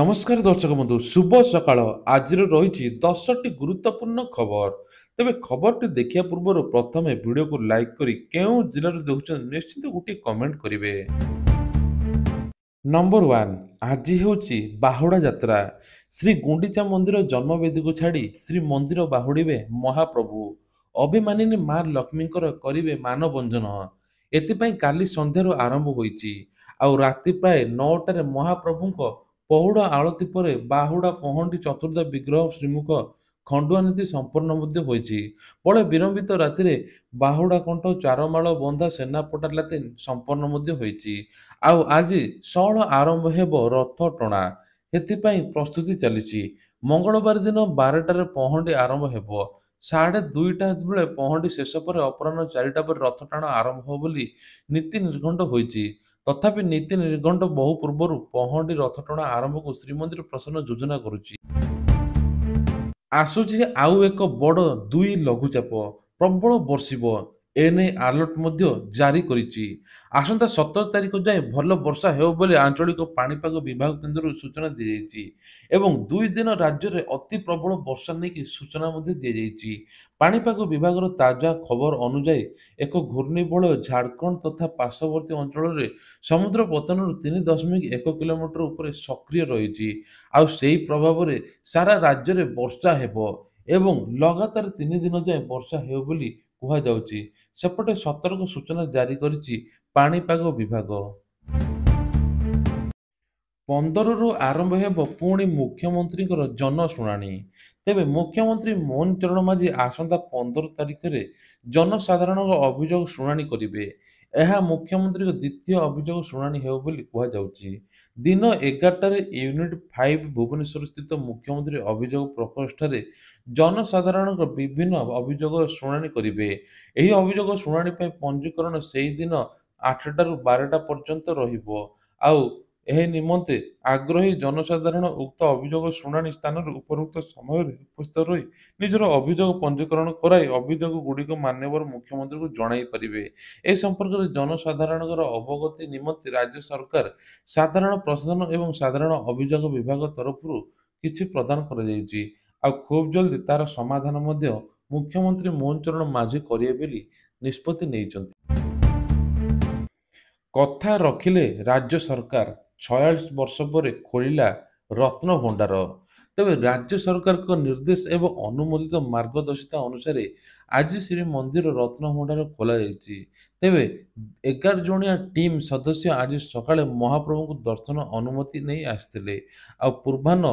ନମସ୍କାର ଦର୍ଶକ ବନ୍ଧୁ, ଶୁଭ ସକାଳ। ଆଜିର ରହିଛି 10ଟି ଗୁରୁତ୍ୱପୂର୍ଣ୍ଣ ଖବର। ତେବେ ଖବରଟି ଦେଖିବା ପୂର୍ବରୁ ପ୍ରଥମେ ଭିଡ଼ିଓକୁ ଲାଇକ୍ କରି କେଉଁ ଜିଲ୍ଲାରୁ ଦେଖୁଛନ୍ତି ନିଶ୍ଚିତ ଗୋଟିଏ କମେଣ୍ଟ କରିବେ। ନମ୍ବର 1, ଆଜି ହେଉଛି ବାହୁଡ଼ା ଯାତ୍ରା। ଶ୍ରୀ ଗୁଣ୍ଡିଚା ମନ୍ଦିର ଜନ୍ମବେଦୀକୁ ଛାଡ଼ି ଶ୍ରୀମନ୍ଦିର ବାହୁଡ଼ିବେ ମହାପ୍ରଭୁ। ଅଭିମାନିନୀ ମା ଲକ୍ଷ୍ମୀଙ୍କର କରିବେ ମାନଭଞ୍ଜନ। ଏଥିପାଇଁ କାଲି ସନ୍ଧ୍ୟାରୁ ଆରମ୍ଭ ହୋଇଛି। ଆଉ ରାତି ପ୍ରାୟ 9ଟାରେ ମହାପ୍ରଭୁଙ୍କ ପହୁଡ଼ ଆଳତି ପରେ ବାହୁଡ଼ା ପହଣ୍ଡି ଚତୁର୍ଥ ବିଗ୍ରହ ଶ୍ରୀମୁଖ ଖଣ୍ଡୁଆ ନୀତି ସମ୍ପନ୍ନ ମଧ୍ୟ ହୋଇଛି। ବଳେ ବିଳମ୍ବିତ ରାତିରେ ବାହୁଡ଼ା କଣ୍ଠ ଚାରମାଳ ବନ୍ଧା ସେନାପଟା ଲାତିନ ସମ୍ପନ୍ନ ମଧ୍ୟ ହୋଇଛି। ଆଉ ଆଜି ସଅଳ ଆରମ୍ଭ ହେବ ରଥ ଟଣା। ଏଥିପାଇଁ ପ୍ରସ୍ତୁତି ଚାଲିଛି। ମଙ୍ଗଳବାର ଦିନ 12ଟାରେ ପହଣ୍ଡି ଆରମ୍ଭ ହେବ। 2:30 ବେଳେ ପହଣ୍ଡି ଶେଷ ପରେ ଅପରାହ୍ନ 4ଟା ପରେ ରଥ ଟଣା ଆରମ୍ଭ ହେବ ବୋଲି ନୀତି ନିର୍ଘଣ୍ଟ ହୋଇଛି। ତଥାପି ନୀତି ନିର୍ଘଣ୍ଟ ବହୁ ପୂର୍ବରୁ ପହଣ୍ଡି ରଥ ଟଣା ଆରମ୍ଭକୁ ଶ୍ରୀମନ୍ଦିର ପ୍ରଶାସନ ଯୋଜନା କରୁଛି। ଆସୁଛି ଆଉ ଏକ ବଡ଼ 2 ଲଘୁଚାପ। ପ୍ରବଳ ବର୍ଷିବ। ଏନେଇ ଆଲର୍ଟ ମଧ୍ୟ ଜାରି କରିଛି। ଆସନ୍ତା 17 ତାରିଖ ଯାଏଁ ଭଲ ବର୍ଷା ହେବ ବୋଲି ଆଞ୍ଚଳିକ ପାଣିପାଗ ବିଭାଗ କେନ୍ଦ୍ରରୁ ସୂଚନା ଦିଆଯାଇଛି। ଏବଂ 2 ଦିନ ରାଜ୍ୟରେ ଅତି ପ୍ରବଳ ବର୍ଷା ନେଇକି ସୂଚନା ମଧ୍ୟ ଦିଆଯାଇଛି। ପାଣିପାଗ ବିଭାଗର ତାଜା ଖବର ଅନୁଯାୟୀ ଏକ ଘୂର୍ଣ୍ଣିବଳୟ ଝାଡ଼ଖଣ୍ଡ ତଥା ପାର୍ଶ୍ୱବର୍ତ୍ତୀ ଅଞ୍ଚଳରେ ସମୁଦ୍ର ପତନରୁ 3.1 କିଲୋମିଟର ଉପରେ ସକ୍ରିୟ ରହିଛି। ଆଉ ସେହି ପ୍ରଭାବରେ ସାରା ରାଜ୍ୟରେ ବର୍ଷା ହେବ ଏବଂ ଲଗାତାର 3 ଦିନ ଯାଏଁ ବର୍ଷା ହେବ ବୋଲି କୁହାଯାଉଛି। ସେପଟେ ସତର୍କ ସୂଚନା ଜାରି କରିଛି ପାଣିପାଗ ବିଭାଗ। 15ରୁ ଆରମ୍ଭ ହେବ ପୁଣି ମୁଖ୍ୟମନ୍ତ୍ରୀଙ୍କର ଜନଶୁଣାଣି। ତେବେ ମୁଖ୍ୟମନ୍ତ୍ରୀ ମୋହନ ଚରଣ ମାଝୀ ଆସନ୍ତା 15 ତାରିଖରେ ଜନସାଧାରଣଙ୍କ ଅଭିଯୋଗ ଶୁଣାଣି କରିବେ। ଏହା ମୁଖ୍ୟମନ୍ତ୍ରୀଙ୍କ ଦ୍ୱିତୀୟ ଅଭିଯୋଗ ଶୁଣାଣି ହେବ ବୋଲି କୁହାଯାଉଛି। ଦିନ 11ଟାରେ ୟୁନିଟ୍ 5 ଭୁବନେଶ୍ୱରସ୍ଥିତ ମୁଖ୍ୟମନ୍ତ୍ରୀ ଅଭିଯୋଗ ପ୍ରକୋଷ୍ଠରେ ଜନସାଧାରଣଙ୍କ ବିଭିନ୍ନ ଅଭିଯୋଗ ଶୁଣାଣି କରିବେ। ଏହି ଅଭିଯୋଗ ଶୁଣାଣି ପାଇଁ ପଞ୍ଜୀକରଣ ସେହିଦିନ 8ଟାରୁ 12ଟା ପର୍ଯ୍ୟନ୍ତ ରହିବ। ଆଉ ଏହି ନିମନ୍ତେ ଆଗ୍ରହୀ ଜନସାଧାରଣ ଉକ୍ତ ଅଭିଯୋଗ ଶୁଣାଣି ସ୍ଥାନରେ ଉପରୋକ୍ତ ସମୟରେ ଉପସ୍ଥିତ ରହି ନିଜର ଅଭିଯୋଗ ପଞ୍ଜୀକରଣ କରାଇ ଅଭିଯୋଗ ଗୁଡ଼ିକ ମାନ୍ୟବର ମୁଖ୍ୟମନ୍ତ୍ରୀଙ୍କୁ ଜଣାଇ ପାରିବେ। ଏ ସମ୍ପର୍କରେ ଜନସାଧାରଣଙ୍କର ଅବଗତି ନିମନ୍ତେ ରାଜ୍ୟ ସରକାର ସାଧାରଣ ପ୍ରଶାସନ ଏବଂ ସାଧାରଣ ଅଭିଯୋଗ ବିଭାଗ ତରଫରୁ କିଛି ପ୍ରଦାନ କରାଯାଇଛି। ଆଉ ଖୁବ୍ ଜଲଦି ତାର ସମାଧାନ ମଧ୍ୟ ମୁଖ୍ୟମନ୍ତ୍ରୀ ମୋହନ ଚରଣ ମାଝୀ କରିବେ ବୋଲି ନିଷ୍ପତ୍ତି ନେଇଛନ୍ତି। କଥା ରଖିଲେ ରାଜ୍ୟ ସରକାର। 46 ବର୍ଷ ପରେ ଖୋଲିଲା ରତ୍ନଭଣ୍ଡାର। ତେବେ ରାଜ୍ୟ ସରକାରଙ୍କ ନିର୍ଦ୍ଦେଶ ଏବଂ ଅନୁମୋଦିତ ମାର୍ଗଦର୍ଶିକା ଅନୁସାରେ ଆଜି ଶ୍ରୀମନ୍ଦିର ରତ୍ନଭଣ୍ଡାର ଖୋଲାଯାଇଛି। ତେବେ 11 ଜଣିଆ ଟିମ୍ ସଦସ୍ୟ ଆଜି ସକାଳେ ମହାପ୍ରଭୁଙ୍କୁ ଦର୍ଶନ ଅନୁମତି ନେଇ ଆସିଥିଲେ। ଆଉ ପୂର୍ବାହ୍ନ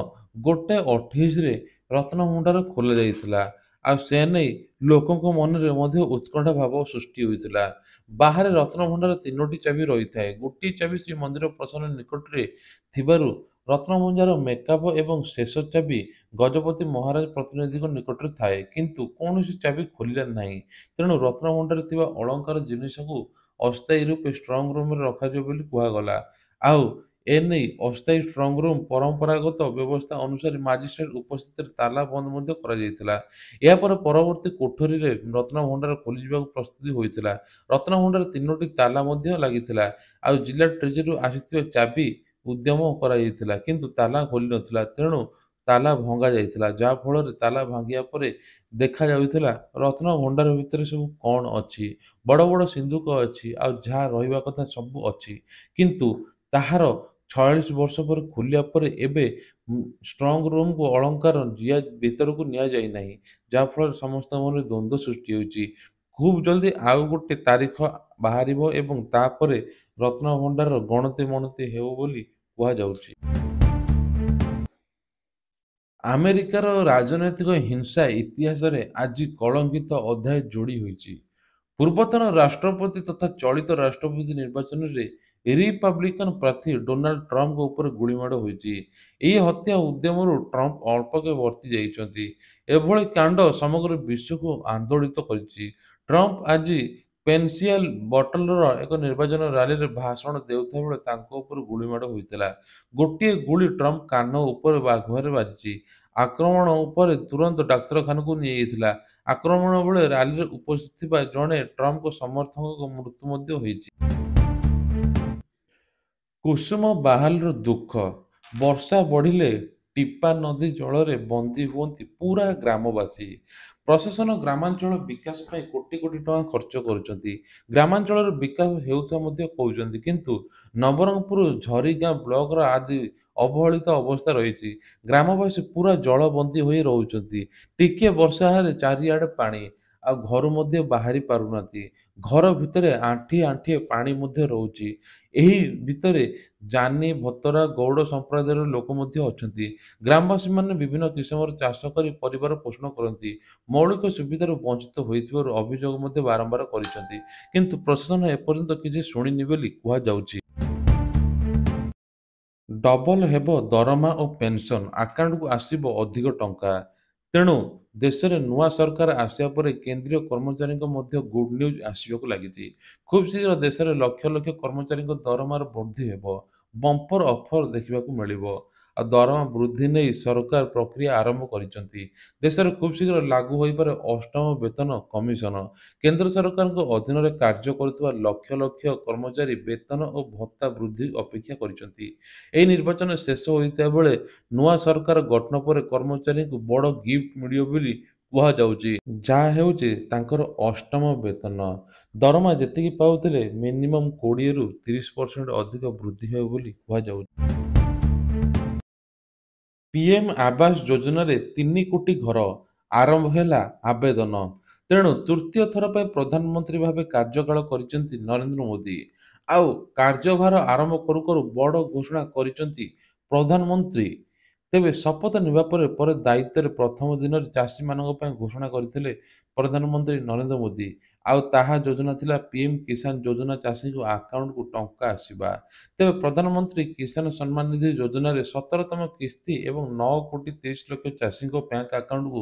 1:28ରେ ରତ୍ନଭଣ୍ଡାର ଖୋଲାଯାଇଥିଲା। ଆଉ ସେ ନେଇ ଲୋକଙ୍କ ମନରେ ମଧ୍ୟ ଉତ୍କଣ୍ଠା ଭାବ ସୃଷ୍ଟି ହୋଇଥିଲା। ବାହାରେ ରତ୍ନଭଣ୍ଡାର 3ଟି ଚାବି ରହିଥାଏ। ଗୋଟିଏ ଚାବି ଶ୍ରୀମନ୍ଦିର ପ୍ରଶାସନ ନିକଟରେ ଥିବାରୁ ରତ୍ନଭଣ୍ଡାର ମେକାପ ଏବଂ ଶେଷ ଚାବି ଗଜପତି ମହାରାଜ ପ୍ରତିନିଧିଙ୍କ ନିକଟରେ ଥାଏ। କିନ୍ତୁ କୌଣସି ଚାବି ଖୋଲିଲା ନାହିଁ। ତେଣୁ ରତ୍ନଭଣ୍ଡାରରେ ଥିବା ଅଳଙ୍କାର ଜିନିଷକୁ ଅସ୍ଥାୟୀ ରୂପେ ଷ୍ଟ୍ରଙ୍ଗ ରୁମରେ ରଖାଯିବ ବୋଲି କୁହାଗଲା। ଆଉ ଏନେଇ ଅସ୍ଥାୟୀ ଷ୍ଟ୍ରଙ୍ଗ ରୁମ୍ ପରମ୍ପରାଗତ ବ୍ୟବସ୍ଥା ଅନୁସାରେ ମାଜିଷ୍ଟ୍ରେଟ ଉପସ୍ଥିତିରେ ତାଲା ବନ୍ଦ ମଧ୍ୟ କରାଯାଇଥିଲା। ଏହାପରେ ପରବର୍ତ୍ତୀ କୋଠରୀରେ ରତ୍ନଭଣ୍ଡାର ଖୋଲିଯିବାକୁ ପ୍ରସ୍ତୁତି ହୋଇଥିଲା। ରତ୍ନଭଣ୍ଡାର 3ଟି ତାଲା ମଧ୍ୟ ଲାଗିଥିଲା। ଆଉ ଜିଲ୍ଲା ଟ୍ରେଜେରୀରୁ ଆସିଥିବା ଚାବି ଉଦ୍ୟମ କରାଯାଇଥିଲା କିନ୍ତୁ ତାଲା ଖୋଲି ନଥିଲା। ତେଣୁ ତାଲା ଭଙ୍ଗା ଯାଇଥିଲା। ଯାହା ଫଳରେ ତାଲା ଭାଙ୍ଗିବା ପରେ ଦେଖାଯାଉଥିଲା ରତ୍ନଭଣ୍ଡାର ଭିତରେ ସବୁ କଣ ଅଛି। ବଡ଼ ବଡ଼ ସିନ୍ଦୁକ ଅଛି ଆଉ ଯାହା ରହିବା କଥା ସବୁ ଅଛି। କିନ୍ତୁ ତାହାର 46 ବର୍ଷ ପରେ ଖୋଲିବା ପରେ ଏବେ ଷ୍ଟ୍ରଙ୍ଗ ରୁମକୁ ଅଳଙ୍କାର ଭିତରକୁ ନିଆଯାଇ ନାହିଁ। ଯାହାଫଳରେ ସମସ୍ତଙ୍କ ମନରେ ଦ୍ୱନ୍ଦ୍ୱ ସୃଷ୍ଟି ହେଉଛି। ଖୁବ୍ ଜଲଦି ଆଉ ଗୋଟେ ତାରିଖ ବାହାରିବ ଏବଂ ତାପରେ ରତ୍ନଭଣ୍ଡାରର ଗଣତି ମଣତି ହେବ ବୋଲି କୁହାଯାଉଛି। ଆମେରିକାର ରାଜନୈତିକ ହିଂସା ଇତିହାସରେ ଆଜି କଳଙ୍କିତ ଅଧ୍ୟାୟ ଯୋଡ଼ି ହୋଇଛି। ପୂର୍ବତନ ରାଷ୍ଟ୍ରପତି ତଥା ଚଳିତ ରାଷ୍ଟ୍ରପତି ନିର୍ବାଚନରେ ରିପବ୍ଲିକାନ ପ୍ରାର୍ଥୀ ଡୋନାଲ୍ଡ ଟ୍ରମ୍ପଙ୍କ ଉପରେ ଗୁଳିମାଡ଼ ହୋଇଛି। ଏହି ହତ୍ୟା ଉଦ୍ୟମରୁ ଟ୍ରମ୍ପ ଅଳ୍ପକେ ବର୍ତ୍ତି ଯାଇଛନ୍ତି। ଏଭଳି କାଣ୍ଡ ସମଗ୍ର ବିଶ୍ୱକୁ ଆନ୍ଦୋଳିତ କରିଛି। ଟ୍ରମ୍ପ ଆଜି ପେନ୍ସିଲ୍ ବଟଲର ଏକ ନିର୍ବାଚନ ରାଲିରେ ଭାଷଣ ଦେଉଥିବା ବେଳେ ତାଙ୍କ ଉପରେ ଗୁଳିମାଡ଼ ହୋଇଥିଲା। ଗୋଟିଏ ଗୁଳି ଟ୍ରମ୍ପ କାନ ଉପରେ ବାଘରେ ବାଜିଛି। ଆକ୍ରମଣ ପରେ ତୁରନ୍ତ ଡାକ୍ତରଖାନାକୁ ନିଆଯାଇଥିଲା। ଆକ୍ରମଣ ବେଳେ ରାଲିରେ ଉପସ୍ଥିତ ଥିବା ଜଣେ ଟ୍ରମ୍ପଙ୍କ ସମର୍ଥକଙ୍କ ମୃତ୍ୟୁ ମଧ୍ୟ ହୋଇଛି। କୁସୁମ ବାହାଲର ଦୁଃଖ। ବର୍ଷା ବଢ଼ିଲେ ଟିପା ନଦୀ ଜଳରେ ବନ୍ଦୀ ହୁଅନ୍ତି ପୁରା ଗ୍ରାମବାସୀ। ପ୍ରଶାସନ ଗ୍ରାମାଞ୍ଚଳ ବିକାଶ ପାଇଁ କୋଟି କୋଟି ଟଙ୍କା ଖର୍ଚ୍ଚ କରୁଛନ୍ତି। ଗ୍ରାମାଞ୍ଚଳର ବିକାଶ ହେଉଥିବା ମଧ୍ୟ କହୁଛନ୍ତି। କିନ୍ତୁ ନବରଙ୍ଗପୁର ଝରିଗାଁ ବ୍ଲକର ଆଦି ଅବହେଳିତ ଅବସ୍ଥା ରହିଛି। ଗ୍ରାମବାସୀ ପୁରା ଜଳବନ୍ଦୀ ହୋଇ ରହୁଛନ୍ତି। ଟିକିଏ ବର୍ଷା ହେଲେ ଚାରିଆଡ଼େ ପାଣି। ଆଉ ଘରୁ ମଧ୍ୟ ବାହାରି ପାରୁନାହାନ୍ତି। ଘର ଭିତରେ ଆଣ୍ଠିଏ ଆଣ୍ଠିଏ ପାଣି ମଧ୍ୟ ରହୁଛି। ଏହି ଭିତରେ ଜାନି, ଭତରା, ଗୌଡ଼ ସମ୍ପ୍ରଦାୟର ଲୋକ ମଧ୍ୟ ଅଛନ୍ତି। ଗ୍ରାମବାସୀମାନେ ବିଭିନ୍ନ କିସମର ଚାଷ କରି ପରିବାର ପୋଷଣ କରନ୍ତି। ମୌଳିକ ସୁବିଧାରୁ ବଞ୍ଚିତ ହୋଇଥିବାରୁ ଅଭିଯୋଗ ମଧ୍ୟ ବାରମ୍ବାର କରିଛନ୍ତି। କିନ୍ତୁ ପ୍ରଶାସନ ଏପର୍ଯ୍ୟନ୍ତ କିଛି ଶୁଣିନି ବୋଲି କୁହାଯାଉଛି। ଡବଲ ହେବ ଦରମା ଓ ପେନ୍ସନ୍, ଆକାଉଣ୍ଟକୁ ଆସିବ ଅଧିକ ଟଙ୍କା। ତେଣୁ ଦେଶରେ ନୂଆ ସରକାର ଆସିବା ପରେ କେନ୍ଦ୍ରୀୟ କର୍ମଚାରୀଙ୍କ ମଧ୍ୟ ଗୁଡ୍ ନ୍ୟୁଜ୍ ଆସିବାକୁ ଲାଗିଛି। ଖୁବ୍ ଶୀଘ୍ର ଦେଶରେ ଲକ୍ଷ ଲକ୍ଷ କର୍ମଚାରୀଙ୍କ ଦରମାର ବୃଦ୍ଧି ହେବ। ବମ୍ପର ଅଫର ଦେଖିବାକୁ ମିଳିବ। ଆଉ ଦରମା ବୃଦ୍ଧି ନେଇ ସରକାର ପ୍ରକ୍ରିୟା ଆରମ୍ଭ କରିଛନ୍ତି। ଦେଶରେ ଖୁବ୍ ଶୀଘ୍ର ଲାଗୁ ହୋଇପାରେ ଅଷ୍ଟମ ବେତନ କମିଶନ। କେନ୍ଦ୍ର ସରକାରଙ୍କ ଅଧୀନରେ କାର୍ଯ୍ୟ କରୁଥିବା ଲକ୍ଷ ଲକ୍ଷ କର୍ମଚାରୀ ବେତନ ଓ ଭତ୍ତା ବୃଦ୍ଧି ଅପେକ୍ଷା କରିଛନ୍ତି। ଏହି ନିର୍ବାଚନ ଶେଷ ହୋଇଥିବା ବେଳେ ନୂଆ ସରକାର ଗଠନ ପରେ କର୍ମଚାରୀଙ୍କୁ ବଡ଼ ଗିଫ୍ଟ ମିଳିବ ବୋଲି କୁହାଯାଉଛି। ଯାହା ହେଉଛି ତାଙ୍କର ଅଷ୍ଟମ ବେତନ। ଦରମା ଯେତିକି ପାଉଥିଲେ ମିନିମମ୍ 20ରୁ 30% ଅଧିକ ବୃଦ୍ଧି ହେବ ବୋଲି କୁହାଯାଉଛି। ପିଏମ୍ ଆବାସ ଯୋଜନାରେ 3 କୋଟି ଘର, ଆରମ୍ଭ ହେଲା ଆବେଦନ। ତେଣୁ ତୃତୀୟ ଥର ପାଇଁ ପ୍ରଧାନମନ୍ତ୍ରୀ ଭାବେ କାର୍ଯ୍ୟକାଳ କରିଛନ୍ତି ନରେନ୍ଦ୍ର ମୋଦି। ଆଉ କାର୍ଯ୍ୟଭାର ଆରମ୍ଭ କରୁ କରୁ ବଡ଼ ଘୋଷଣା କରିଛନ୍ତି ପ୍ରଧାନମନ୍ତ୍ରୀ। ତେବେ ଶପଥ ନେବା ପରେ ପରେ ଦାୟିତ୍ୱରେ ପ୍ରଥମ ଦିନରେ ଚାଷୀମାନଙ୍କ ପାଇଁ ଘୋଷଣା କରିଥିଲେ ପ୍ରଧାନମନ୍ତ୍ରୀ ନରେନ୍ଦ୍ର ମୋଦି। ଆଉ ତାହା ଯୋଜନା ଥିଲା ପିଏମ୍ କିଷାନ ଯୋଜନା, ଚାଷୀଙ୍କ ଆକାଉଣ୍ଟକୁ ଟଙ୍କା ଆସିବା। ତେବେ ପ୍ରଧାନମନ୍ତ୍ରୀ କିଷାନ ସମ୍ମାନ ନିଧି ଯୋଜନାରେ 17ତମ କିସ୍ତି ଏବଂ 9,30,00,000 ଚାଷୀଙ୍କ ବ୍ୟାଙ୍କ ଆକାଉଣ୍ଟକୁ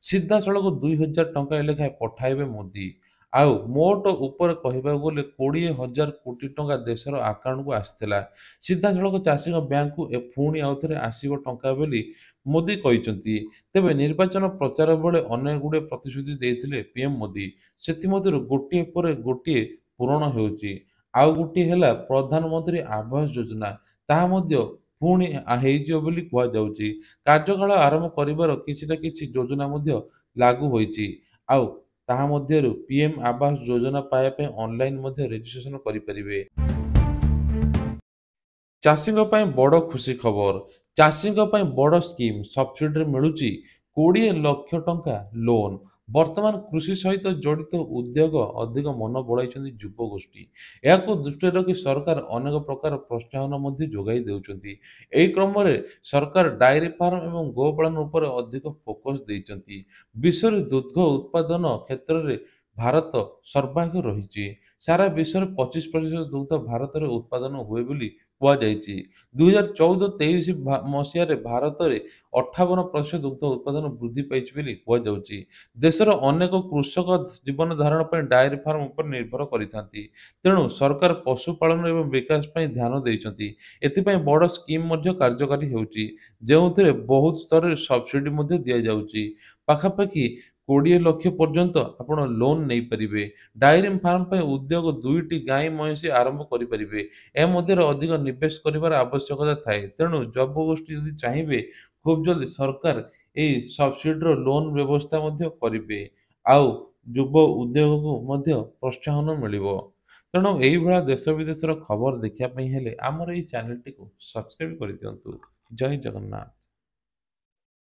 ସିଧାସଳଖ 2,000 ଟଙ୍କା ଲେଖାଏଁ ପଠାଇବେ ମୋଦି। ଆଉ ମୋଟ ଉପରେ କହିବାକୁ ଗଲେ 20,000 କୋଟି ଟଙ୍କା ଦେଶର ଆକାଉଣ୍ଟକୁ ଆସିଥିଲା। ସିଧାସଳଖ ଚାଷୀଙ୍କ ବ୍ୟାଙ୍କକୁ ପୁଣି ଆଉଥରେ ଆସିବ ଟଙ୍କା ବୋଲି ମୋଦି କହିଛନ୍ତି। ତେବେ ନିର୍ବାଚନ ପ୍ରଚାର ବେଳେ ଅନେକ ଗୁଡ଼ିଏ ପ୍ରତିଶ୍ରୁତି ଦେଇଥିଲେ ପିଏମ୍ ମୋଦି। ସେଥିମଧ୍ୟରୁ ଗୋଟିଏ ପରେ ଗୋଟିଏ ପୂରଣ ହେଉଛି। ଆଉ ଗୋଟିଏ ହେଲା ପ୍ରଧାନମନ୍ତ୍ରୀ ଆବାସ ଯୋଜନା। ତାହା ମଧ୍ୟ ପୁଣି ହେଇଯିବ ବୋଲି କୁହାଯାଉଛି। କାର୍ଯ୍ୟକାଳ ଆରମ୍ଭ କରିବାର କିଛି ନା କିଛି ଯୋଜନା ମଧ୍ୟ ଲାଗୁ ହୋଇଛି। ଆଉ ତାହା ମଧ୍ୟରୁ ପିଏମ୍ ଆବାସ ଯୋଜନା ପାଇବା ପାଇଁ ଅନଲାଇନ୍ ମଧ୍ୟ ରେଜିଷ୍ଟ୍ରେସନ କରିପାରିବେ। ଚାଷୀଙ୍କ ପାଇଁ ବଡ଼ ଖୁସି ଖବର। ଚାଷୀଙ୍କ ପାଇଁ ବଡ଼ ସ୍କିମ୍। ସବସିଡିରେ ମିଳୁଛି 20 ଲକ୍ଷ ଟଙ୍କା ଲୋନ୍। ବର୍ତ୍ତମାନ କୃଷି ସହିତ ଜଡ଼ିତ ଉଦ୍ୟୋଗ ଅଧିକ ମନ ବଳାଇଛନ୍ତି ଯୁବଗୋଷ୍ଠୀ। ଏହାକୁ ଦୃଷ୍ଟିରେ ରଖି ସରକାର ଅନେକ ପ୍ରକାର ପ୍ରୋତ୍ସାହନ ମଧ୍ୟ ଯୋଗାଇ ଦେଉଛନ୍ତି। ଏହି କ୍ରମରେ ସରକାର ଡାଏରୀ ଫାର୍ମ ଏବଂ ଗୋପାଳନ ଉପରେ ଅଧିକ ଫୋକସ୍ ଦେଇଛନ୍ତି। ବିଶ୍ୱରେ ଦୁଗ୍ଧ ଉତ୍ପାଦନ କ୍ଷେତ୍ରରେ ଭାରତ ସର୍ବାଗ୍ର ରହିଛି। ସାରା ବିଶ୍ୱରେ 25% ଦୁଗ୍ଧ ଭାରତରେ ଉତ୍ପାଦନ ହୁଏ ବୋଲି କୁହାଯାଇଛି। 2014-23 ମସିହାରେ ଭାରତରେ 58% ଦୁଗ୍ଧ ଉତ୍ପାଦନ ବୃଦ୍ଧି ପାଇଛି ବୋଲି କୁହାଯାଉଛି। ଦେଶର ଅନେକ କୃଷକ ଜୀବନ ଧାରଣ ପାଇଁ ଡାଏରୀ ଫାର୍ମ ଉପରେ ନିର୍ଭର କରିଥାନ୍ତି। ତେଣୁ ସରକାର ପଶୁପାଳନ ଏବଂ ବିକାଶ ପାଇଁ ଧ୍ୟାନ ଦେଇଛନ୍ତି। ଏଥିପାଇଁ ବଡ଼ ସ୍କିମ୍ ମଧ୍ୟ କାର୍ଯ୍ୟକାରୀ ହେଉଛି, ଯେଉଁଥିରେ ବହୁତ ସ୍ତରରେ ସବସିଡି ମଧ୍ୟ ଦିଆଯାଉଛି। ପାଖାପାଖି 20 ଲକ୍ଷ ପର୍ଯ୍ୟନ୍ତ ଆପଣ ଲୋନ୍ ନେଇପାରିବେ। ଡାଏରୀ ଫାର୍ମ ପାଇଁ ଉଦ୍ୟୋଗ 2ଟି ଗାଈ ମଇଁଷି ଆରମ୍ଭ କରିପାରିବେ। ଏହା ମଧ୍ୟରେ ଅଧିକ ନିବେଶ କରିବାର ଆବଶ୍ୟକତା ଥାଏ। ତେଣୁ ଯୁବଗୋଷ୍ଠୀ ଯଦି ଚାହିଁବେ ଖୁବ୍ ଜଲଦି ସରକାର ଏହି ସବସିଡିର ଲୋନ୍ ବ୍ୟବସ୍ଥା ମଧ୍ୟ କରିବେ। ଆଉ ଯୁବ ଉଦ୍ୟୋଗକୁ ମଧ୍ୟ ପ୍ରୋତ୍ସାହନ ମିଳିବ। ତେଣୁ ଏଇଭଳିଆ ଦେଶ ବିଦେଶର ଖବର ଦେଖିବା ପାଇଁ ହେଲେ ଆମର ଏଇ ଚ୍ୟାନେଲଟିକୁ ସବସ୍କ୍ରାଇବ୍ କରିଦିଅନ୍ତୁ। ଜୟ ଜଗନ୍ନାଥ।